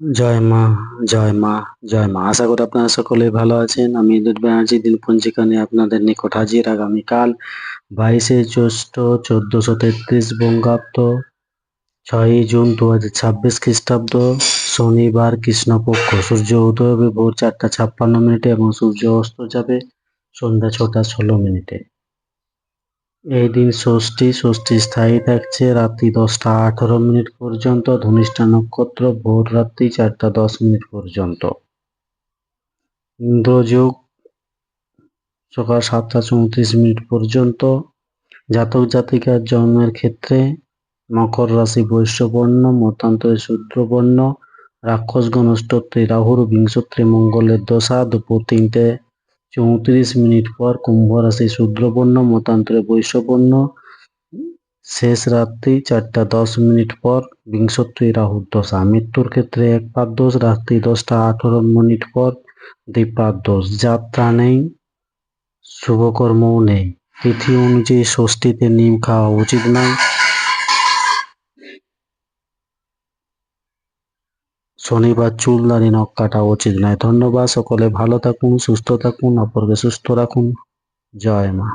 জয় মা, জয় মা, জয় মা। আশা করি আপনারা সকলেই ভালো আছেন। আমি ইঁদুর ব্যানার্জি দিন পঞ্জিকা নিয়ে আপনাদের নিকট হাজির আগামীকাল 22শে জ্যৈষ্ঠ 1433 বঙ্গাব্দ 6ই জুন 2026 খ্রিস্টাব্দ শনিবার কৃষ্ণপক্ষ। সূর্য উদয় হবে ভোর 4:56 এবং সূর্য অস্ত যাবে সন্ধ্যা 6:16। এই দিন ষষ্ঠী স্থায়ী থাকছে রাত্রি 10:18 পর্যন্ত। ধনিষ্ঠা নক্ষত্র ভোর রাত্রি 4:10 পর্যন্ত। ইন্দ্রযোগ সকাল 7:34 পর্যন্ত। জাতক জাতিকার জন্মের ক্ষেত্রে মকর রাশি বৈশ্যবর্ণ, মতান্তরে শূদ্রবর্ণ, রাক্ষসগণ অষ্টত্রী রাহুর, বিংশত্রী মঙ্গলের দশা দুপুর 3:34 পর। কুম্ভ রাশি শূদ্রবর্ণ, মতান্তরে বৈশ্যবর্ণ, শেষ রাত্রি 4:10 পর বিংশত্রী রাহুর দশা। মৃত্যুর ক্ষেত্রে একপাদ দোষ রাত্রি 10:18 পর, দ্বিপাদ দোষ। যাত্রা নেই, শুভকর্মও নেই। তিথি অনুযায়ী ষষ্ঠীতে নিম খাওয়া উচিত নয়। শনিবার চুল দাড়ি নখ কাটা উচিত নয়। ধন্যবাদ। সকলে ভালো থাকুন, সুস্থ থাকুন, অপরকে সুস্থ রাখুন। জয় মা।